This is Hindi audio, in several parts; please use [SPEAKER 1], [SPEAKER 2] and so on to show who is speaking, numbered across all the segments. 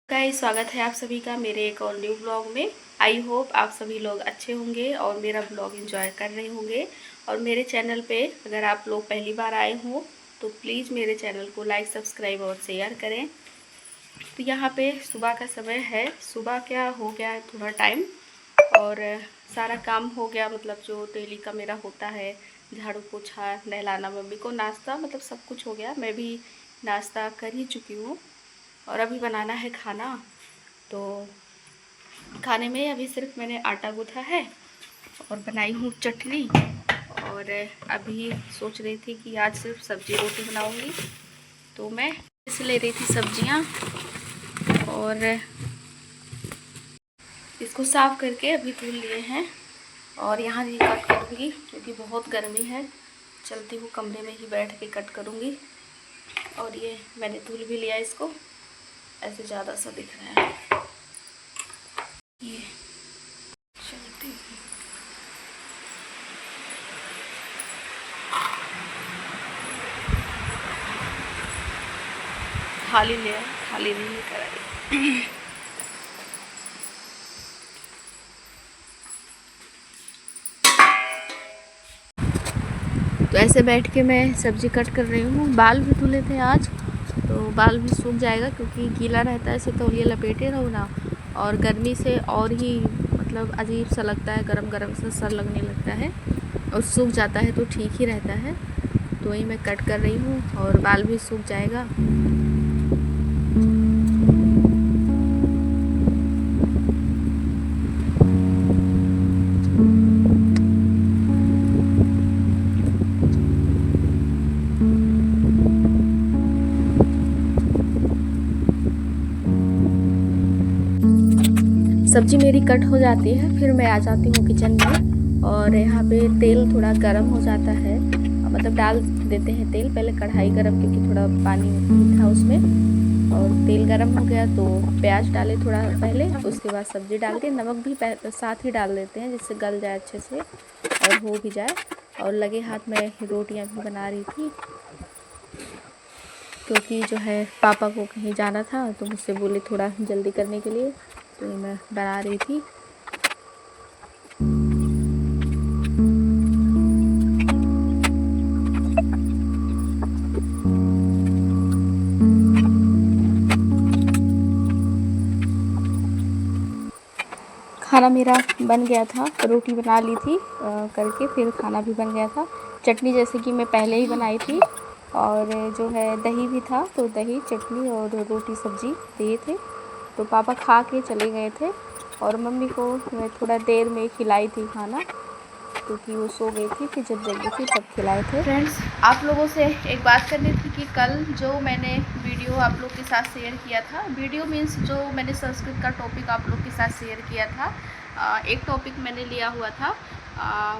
[SPEAKER 1] गाइस, स्वागत है आप सभी का मेरे एक और न्यू ब्लॉग में। आई होप आप सभी लोग अच्छे होंगे और मेरा ब्लॉग एंजॉय कर रहे होंगे। और मेरे चैनल पे अगर आप लोग पहली बार आए हों तो प्लीज़ मेरे चैनल को लाइक, सब्सक्राइब और शेयर करें। तो यहाँ पे सुबह का समय है। सुबह क्या हो गया है, थोड़ा टाइम और सारा काम हो गया, मतलब जो डेली का मेरा होता है, झाड़ू पोछा, नहलाना, मम्मी को नाश्ता, मतलब सब कुछ हो गया। मैं भी नाश्ता कर ही चुकी हूँ और अभी बनाना है खाना। तो खाने में अभी सिर्फ मैंने आटा गूँथा है और बनाई हूँ चटनी। और अभी सोच रही थी कि आज सिर्फ सब्जी रोटी बनाऊँगी, तो मैं इस ले रही थी सब्जियाँ और इसको साफ़ करके अभी धुल लिए हैं। और यहाँ भी कट करूँगी क्योंकि बहुत गर्मी है। चलती हूँ, कमरे में ही बैठ के कट करूँगी। और ये मैंने धुल भी लिया इसको, ऐसे ज़्यादा सा दिख रहा है। ये चलती हूँ। थाली ले आए, थाली नहीं लेकर आई। तो ऐसे बैठ के मैं सब्जी कट कर रही हूँ। बाल भी धुले थे आज, तो बाल भी सूख जाएगा क्योंकि गीला रहता है, ऐसे तौलिए लपेटे रहो ना। और गर्मी से और ही मतलब अजीब सा लगता है, गरम गरम सा सर लगने लगता है। और सूख जाता है तो ठीक ही रहता है। तो वही मैं कट कर रही हूँ और बाल भी सूख जाएगा। सब्जी मेरी कट हो जाती है, फिर मैं आ जाती हूँ किचन में। और यहाँ पे तेल थोड़ा गर्म हो जाता है, मतलब डाल देते हैं तेल पहले कढ़ाई गर्म, क्योंकि थोड़ा पानी था उसमें। और तेल गर्म हो गया तो प्याज डाले थोड़ा पहले, उसके बाद सब्जी डाल के नमक भी साथ ही डाल देते हैं, जिससे गल जाए अच्छे से और हो भी जाए। और लगे हाथ में रोटियाँ भी बना रही थी, क्योंकि जो है पापा को कहीं जाना था तो मुझसे बोले थोड़ा जल्दी करने के लिए, तो ये मैं बना रही थी। खाना मेरा बन गया था, रोटी बना ली थी करके, फिर खाना भी बन गया था। चटनी जैसे कि मैं पहले ही बनाई थी, और जो है दही भी था, तो दही, चटनी और रोटी सब्जी दिए थे। तो पापा खा के चले गए थे और मम्मी को मैं थोड़ा देर में खिलाई थी खाना, क्योंकि वो सो गई थी, फिर जब जगी थी तब खिलाए थे। फ्रेंड्स, आप लोगों से एक बात करनी थी कि कल जो मैंने वीडियो आप लोग के साथ शेयर किया था, वीडियो मीन्स जो मैंने संस्कृत का टॉपिक आप लोग के साथ शेयर किया था, एक टॉपिक मैंने लिया हुआ था,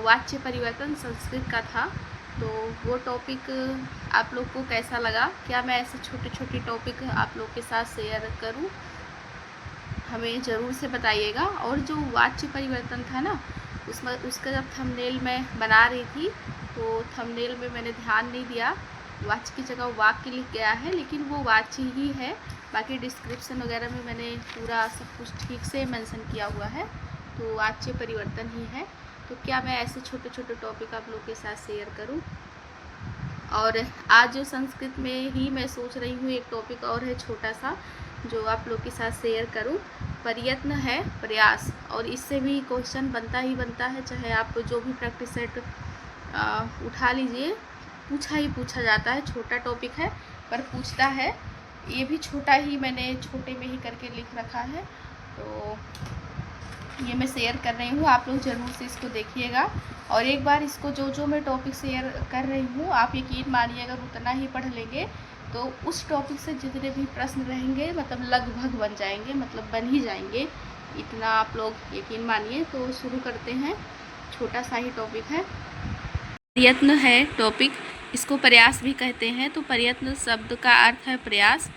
[SPEAKER 1] वाच्य परिवर्तन संस्कृत का था। तो वो टॉपिक आप लोग को कैसा लगा? क्या मैं ऐसे छोटे छोटे टॉपिक आप लोग के साथ शेयर करूं? हमें ज़रूर से बताइएगा। और जो वाच्य परिवर्तन था ना, उसमें उसका जब थंबनेल मैं बना रही थी तो थंबनेल में मैंने ध्यान नहीं दिया, वाच्य की जगह वाक्य लिख गया है, लेकिन वो वाच्य ही है। बाकी डिस्क्रिप्शन वगैरह में मैंने पूरा सब कुछ ठीक से मेंशन किया हुआ है, तो वाच्य परिवर्तन ही है। तो क्या मैं ऐसे छोटे छोटे टॉपिक आप लोग के साथ शेयर करूं? और आज जो संस्कृत में ही मैं सोच रही हूँ, एक टॉपिक और है छोटा सा जो आप लोग के साथ शेयर करूं। प्रयत्न है प्रयास, और इससे भी क्वेश्चन बनता ही बनता है, चाहे आप जो भी प्रैक्टिस सेट उठा लीजिए, पूछा ही पूछा जाता है। छोटा टॉपिक है पर पूछता है। ये भी छोटा ही मैंने छोटे में ही करके लिख रखा है, तो ये मैं शेयर कर रही हूँ। आप लोग ज़रूर से इसको देखिएगा। और एक बार इसको जो मैं टॉपिक शेयर कर रही हूँ, आप यकीन मानिए अगर उतना ही पढ़ लेंगे तो उस टॉपिक से जितने भी प्रश्न रहेंगे मतलब लगभग बन जाएंगे, मतलब बन ही जाएंगे, इतना आप लोग यकीन मानिए। तो शुरू करते हैं, छोटा सा ही टॉपिक है। प्रयत्न है टॉपिक, इसको प्रयास भी कहते हैं। तो प्रयत्न शब्द का अर्थ है प्रयास,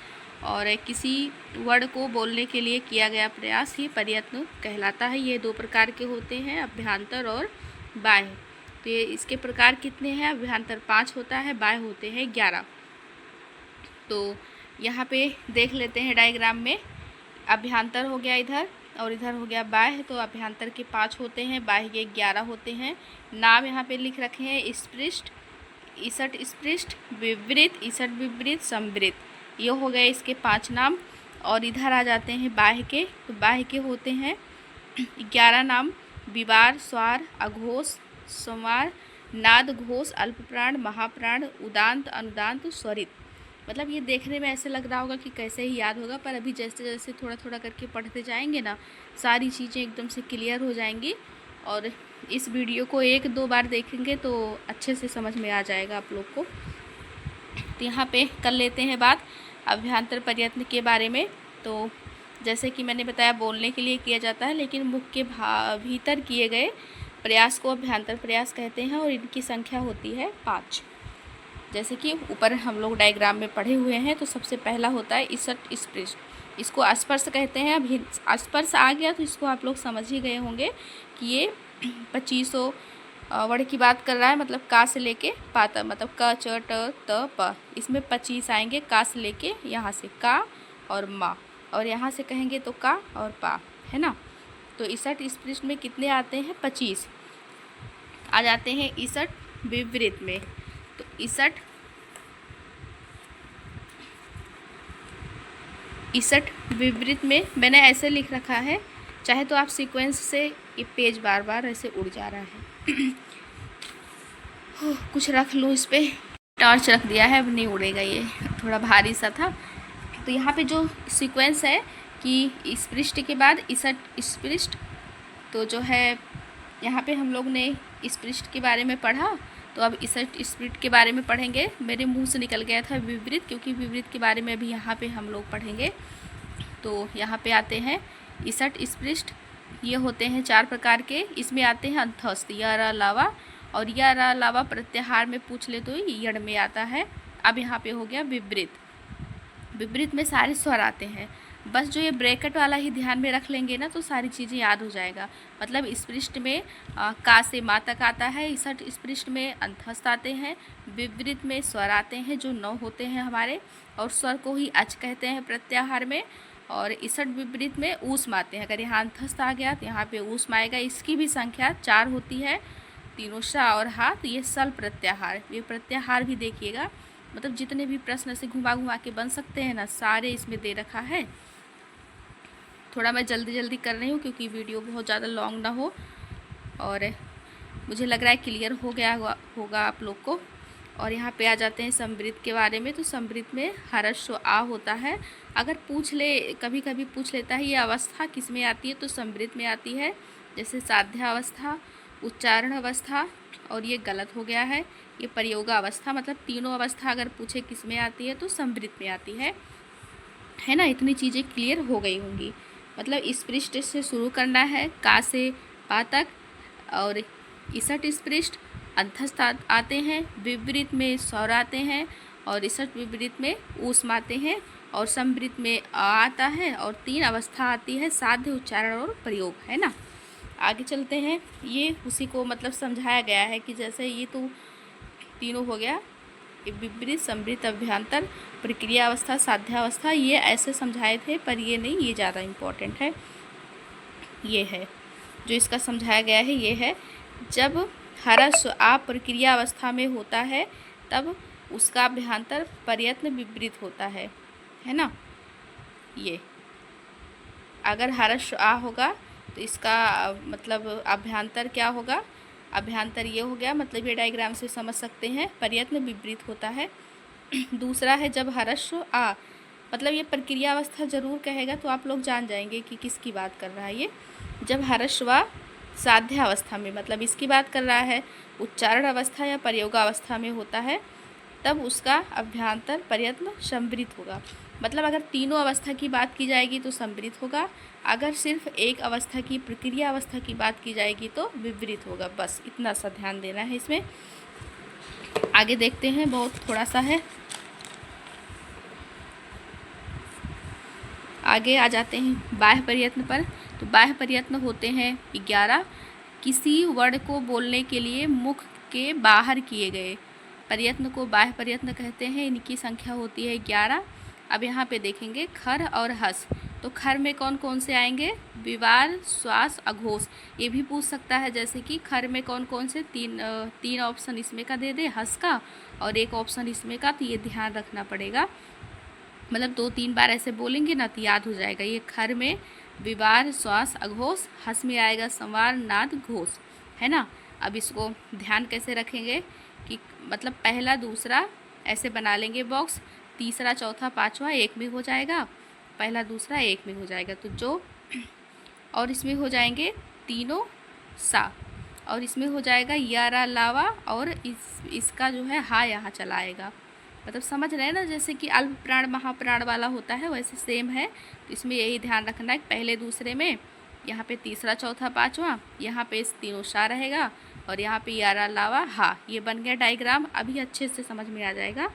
[SPEAKER 1] और किसी वर्ड को बोलने के लिए किया गया प्रयास ही प्रयत्न कहलाता है। ये दो प्रकार के होते हैं, अभ्यंतर और बाह्य। तो ये इसके प्रकार कितने हैं? अभ्यंतर 5 होता है, बाह्य होते हैं 11। तो यहाँ पे देख लेते हैं डायग्राम में। अभ्यंतर हो गया इधर, और इधर हो गया बाह्य। तो अभ्यंतर के 5 होते हैं, बाह्य के 11 होते हैं। नाम यहाँ पे लिख रखे हैं स्पृष्ट, ईसट स्पृष्ट, विवृत, ईसट विवृत, संवृत। ये हो गए इसके 5 नाम। और इधर आ जाते हैं बाह्य के। तो बाह्य के होते हैं 11 नाम। विवार, स्वार, अघोष, संवार, नाद, घोष, अल्पप्राण, महाप्राण, उदांत, अनुदांत, स्वरित। मतलब ये देखने में ऐसे लग रहा होगा कि कैसे ही याद होगा, पर अभी जैसे जैसे थोड़ा थोड़ा करके पढ़ते जाएंगे ना, सारी चीज़ें एकदम से क्लियर हो जाएंगी। और इस वीडियो को 1-2 बार देखेंगे तो अच्छे से समझ में आ जाएगा आप लोग को। तो यहाँ पे कर लेते हैं बात अभ्यंतर प्रयत्न के बारे में। तो जैसे कि मैंने बताया, बोलने के लिए किया जाता है, लेकिन मुख के भीतर किए गए प्रयास को अभ्यंतर प्रयास कहते हैं, और इनकी संख्या होती है 5। जैसे कि ऊपर हम लोग डायग्राम में पढ़े हुए हैं। तो सबसे पहला होता है ईसट स्पृष्ट, इसको स्पर्श कहते हैं। अभी स्पर्श आ गया तो इसको आप लोग समझ ही गए होंगे कि ये 2500 वर्ड की बात कर रहा है, मतलब का से लेके पा तक, मतलब क, च, ट, त, प। इसमें 25 आएंगे, का से लेके यहाँ से का और मा, और यहाँ से कहेंगे तो का और पा, है ना। तो ईसट स्पृष्ट में कितने आते हैं? 25 आ जाते हैं। ईसट विवृत में, तो ईसट विवृत में मैंने ऐसे लिख रखा है, चाहे तो आप सीक्वेंस से, ये पेज बार बार ऐसे उड़ जा रहा है कुछ रख लूँ इस पर, टॉर्च रख दिया है, अब नहीं उड़ेगा, ये थोड़ा भारी सा था। तो यहाँ पे जो सीक्वेंस है कि स्पृष्ट के बाद ईसट स्पृष्ट, तो जो है यहाँ पे हम लोग ने स्पृष्ट के बारे में पढ़ा, तो अब ईसट स्पृष्ट के बारे में पढ़ेंगे। मेरे मुंह से निकल गया था विवृत, क्योंकि विवृत के बारे में अभी यहाँ पे हम लोग पढ़ेंगे। तो यहाँ पे आते हैं ईसट स्पृष्ट, ये होते हैं 4 प्रकार के। इसमें आते हैं अंतस्थ, य, र, लावा, और य, र, लावा प्रत्याहार में पूछ ले तो यण में आता है। अब यहाँ पे हो गया विवृत। विवृत में सारे स्वर आते हैं, बस जो ये ब्रैकेट वाला ही ध्यान में रख लेंगे ना तो सारी चीज़ें याद हो जाएगा। मतलब स्पृष्ट में का से मा तक आता है, ईसट स्पृष्ट में अंतस्थ आते हैं, विवृत में स्वर आते हैं जो 9 होते हैं हमारे, और स्वर को ही अच कहते हैं प्रत्याहार में। और ईसट विवृत में ऊष्म आते हैं। अगर यहाँ अंतस्थ आ गया तो यहाँ पे ऊष्म आएगा। इसकी भी संख्या 4 होती है, तीनों सा और हा। तो ये सल प्रत्याहार, ये प्रत्याहार भी देखिएगा, मतलब जितने भी प्रश्न से घुमा घुमा के बन सकते हैं ना, सारे इसमें दे रखा है। थोड़ा मैं जल्दी जल्दी कर रही हूँ क्योंकि वीडियो बहुत ज़्यादा लॉन्ग ना हो, और मुझे लग रहा है क्लियर हो गया होगा आप लोग को। और यहाँ पे आ जाते हैं संवृत के बारे में। तो संवृत में हर्ष आ होता है। अगर पूछ ले, कभी कभी पूछ लेता है ये अवस्था किस में आती है, तो संवृत में आती है। जैसे साध्यावस्था, उच्चारण अवस्था, और ये गलत हो गया है, ये प्रयोग अवस्था। मतलब तीनों अवस्था अगर पूछे किस में आती है तो संवृत में आती है ना। इतनी चीज़ें क्लियर हो गई होंगी। मतलब स्पृष्ट से शुरू करना है, का से पा तक, और ईसट स्पृष्ट अंतस्थ आते हैं, विवृत में स्वर आते हैं, और ईसट विवृत में ऊष्म आते हैं, और संवृत में आ आता है, और 3 अवस्था आती है, साध्य, उच्चारण और प्रयोग, है ना। आगे चलते हैं। ये उसी को मतलब समझाया गया है कि जैसे ये तो तीनों हो गया, विवृत, संवृत, अभ्यंतर, प्रक्रिया अवस्था, साध्यावस्था, ये ऐसे समझाए थे, पर ये नहीं, ये ज़्यादा इम्पोर्टेंट है। ये है जो इसका समझाया गया है, ये है जब हर्ष आ प्रक्रिया अवस्था में होता है तब उसका अभ्यंतर प्रयत्न विपरीत होता है ना। ये अगर हर्ष आ होगा तो इसका मतलब अभ्यंतर क्या होगा? अभ्यंतर ये हो गया, मतलब ये डायग्राम से समझ सकते हैं, प्रयत्न विपरीत होता है। दूसरा है जब हर्ष आ, मतलब ये प्रक्रिया अवस्था जरूर कहेगा तो आप लोग जान जाएंगे कि किसकी बात कर रहा है ये। जब हर्ष व साध्य अवस्था में, मतलब इसकी बात कर रहा है, उच्चारण अवस्था या प्रयोगावस्था में होता है, तब उसका अभ्यंतर प्रयत्न संवृत होगा। मतलब अगर तीनों अवस्था की बात की जाएगी तो संवृत होगा, अगर सिर्फ एक अवस्था की, प्रक्रिया अवस्था की बात की जाएगी तो विपरीत होगा। बस इतना सा ध्यान देना है इसमें। आगे देखते हैं, बहुत थोड़ा सा है। आगे आ जाते हैं बाह्य प्रयत्न पर। तो बाह्य प्रयत्न होते हैं 11। किसी वर्ण को बोलने के लिए मुख के बाहर किए गए प्रयत्न को बाह्य प्रयत्न कहते हैं। इनकी संख्या होती है 11। अब यहाँ पे देखेंगे खर और हस। तो खर में कौन कौन से आएंगे? विवार, श्वास, अघोष। ये भी पूछ सकता है, जैसे कि खर में कौन कौन से तीन ऑप्शन इसमें का दे दे, हस का, और एक ऑप्शन इसमें का, तो ये ध्यान रखना पड़ेगा। मतलब 2-3 बार ऐसे बोलेंगे ना तो याद हो जाएगा। ये खर में विवार, श्वास, अघोष, हस में आएगा संवार, नाद, घोष, है ना। अब इसको ध्यान कैसे रखेंगे कि मतलब पहला दूसरा ऐसे बना लेंगे बॉक्स, तीसरा चौथा पांचवा एक में हो जाएगा, पहला दूसरा एक में हो जाएगा, तो जो और इसमें हो जाएंगे तीनों सा, और इसमें हो जाएगा यारा लावा, और इसका जो है हा यहाँ चला आएगा। मतलब समझ रहे हैं ना, जैसे कि अल्प प्राण महाप्राण वाला होता है वैसे सेम है। तो इसमें यही ध्यान रखना है कि पहले दूसरे में यहाँ पे तीसरा चौथा पांचवा, यहाँ पे इस तीनों सा रहेगा, और यहाँ पे यारा लावा हा। ये बन गया डायग्राम, अभी अच्छे से समझ में आ जाएगा।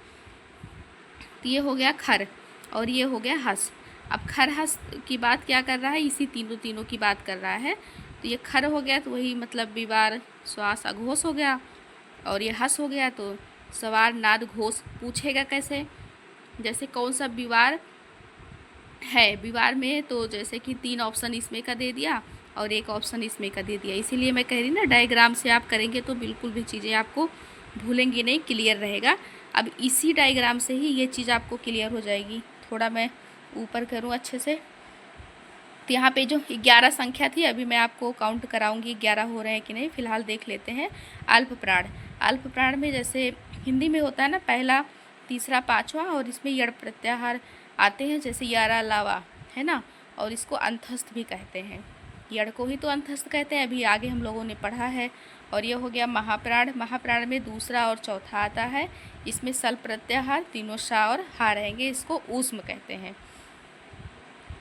[SPEAKER 1] तो ये हो गया खर, और ये हो गया हस। अब खर हस की बात क्या कर रहा है? इसी तीनों की बात कर रहा है। तो ये खर हो गया तो वही मतलब विवार, श्वास, अघोष हो गया, और ये हस हो गया तो सवार, नाद, घोष। पूछेगा कैसे? जैसे कौन सा विवार है, विवार में तो जैसे कि 3 ऑप्शन इसमें का दे दिया और एक ऑप्शन इसमें का दे दिया। इसीलिए मैं कह रही ना, डायग्राम से आप करेंगे तो बिल्कुल भी चीज़ें आपको भूलेंगे नहीं, क्लियर रहेगा। अब इसी डायग्राम से ही ये चीज़ आपको क्लियर हो जाएगी। थोड़ा मैं ऊपर करूँ अच्छे से। तो यहाँ पे जो 11 संख्या थी, अभी मैं आपको काउंट कराऊंगी 11 हो रहे हैं कि नहीं। फिलहाल देख लेते हैं। अल्प प्राण, अल्प प्राण में जैसे हिंदी में होता है ना, पहला तीसरा पांचवा, और इसमें यड़ प्रत्याहार आते हैं, जैसे यारा लावा, है ना। और इसको अंतस्थ भी कहते हैं, यड़ को ही तो अंतस्थ कहते हैं, अभी आगे हम लोगों ने पढ़ा है। और ये हो गया महाप्राण, महाप्राण में दूसरा और चौथा आता है, इसमें सल प्रत्याहार, तीनों सा और हा रहेंगे, इसको ऊष्म कहते हैं।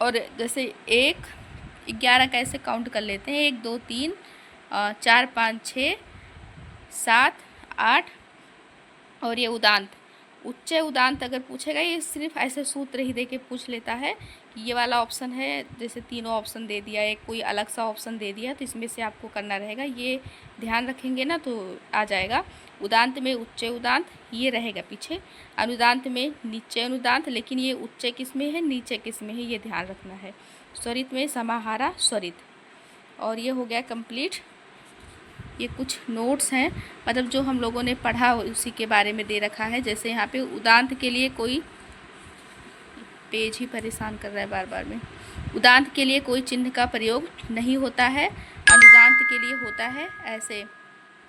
[SPEAKER 1] और जैसे 11 कैसे काउंट कर लेते हैं, 1 2 3 4 5 6 7 8, और ये उदांत, उच्च उदांत अगर पूछेगा, ये सिर्फ ऐसे सूत्र ही दे के पूछ लेता है कि ये वाला ऑप्शन है, जैसे तीनों ऑप्शन दे दिया, एक कोई अलग सा ऑप्शन दे दिया, तो इसमें से आपको करना रहेगा। ये ध्यान रखेंगे ना तो आ जाएगा। उदांत में उच्च उदांत ये रहेगा पीछे, अनुदांत में नीचे अनुदांत, लेकिन ये उच्च किस में है, नीचे किस में है, ये ध्यान रखना है। स्वरित में समाहारा स्वरित। और ये हो गया कंप्लीट। ये कुछ नोट्स हैं, मतलब जो हम लोगों ने पढ़ा उसी के बारे में दे रखा है। जैसे यहाँ पे उदांत के लिए कोई पेज ही परेशान कर रहा है बार बार में। उदांत के लिए कोई चिन्ह का प्रयोग नहीं होता है, अनुदांत के लिए होता है ऐसे,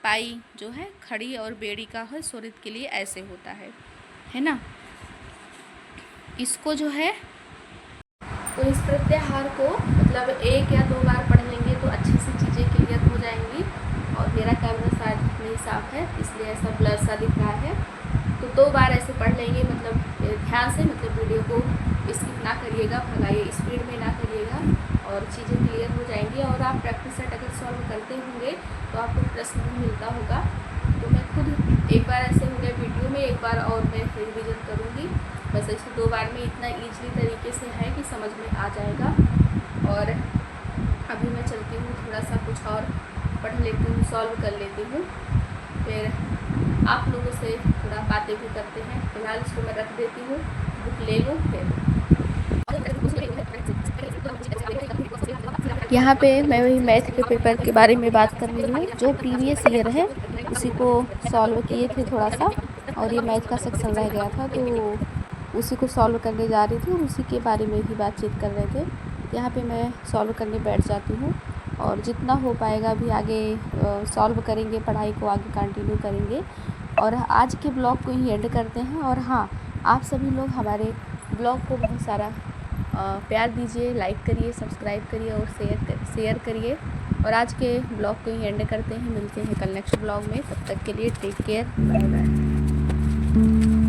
[SPEAKER 1] पाई जो है खड़ी और बेड़ी का है, स्वरित के लिए ऐसे होता है ना। इसको जो है तो इस प्रत्याहार को मतलब 1 या 2 बार पढ़ लेंगे तो अच्छे से चीज़ें क्लियर हो जाएंगी। और मेरा कैमरा शायद नहीं साफ है, इसलिए ऐसा ब्लर सा दिख रहा है। तो 2 बार ऐसे पढ़ लेंगे, मतलब ध्यान से, मतलब वीडियो को स्किप ना करिएगा, भगाइए, स्पीड में ना करिएगा, और चीज़ें क्लियर हो जाएंगी। और आप प्रैक्टिस सेट अगर सॉल्व करते होंगे तो आपको प्रश्न भी मिलता होगा। तो मैं खुद एक बार ऐसे हो गया वीडियो में, एक बार और मैं रिविज़न करूँगी। बस ऐसे 2 बार में इतना ईजली तरीके से है कि समझ में आ जाएगा। और अभी मैं चलती हूँ, थोड़ा सा कुछ और पढ़ लेती हूँ, सॉल्व कर लेती हूँ, फिर आप लोगों से थोड़ा बातें भी करते हैं। फिलहाल इसको मैं रख देती हूँ, बुक ले लूँ। फिर यहाँ पे मैं वही मैथ के पेपर के बारे में बात कर रही हूँ, जो प्रीवियस ईयर है उसी को सॉल्व किए थे थोड़ा सा, और ये मैथ का सेक्शन रह गया था तो उसी को सॉल्व करने जा रही थी, और उसी के बारे में ही बातचीत कर रहे थे। यहाँ पे मैं सॉल्व करने बैठ जाती हूँ, और जितना हो पाएगा अभी आगे सॉल्व करेंगे, पढ़ाई को आगे कंटिन्यू करेंगे। और आज के ब्लॉग को ही एंड करते हैं। और हाँ, आप सभी लोग हमारे ब्लॉग को बहुत सारा प्यार दीजिए, लाइक करिए, सब्सक्राइब करिए और शेयर करिए। और आज के ब्लॉग को ही एंड करते हैं, मिलते हैं कल नेक्स्ट ब्लॉग में। तब तक के लिए टेक केयर, बाय बाय।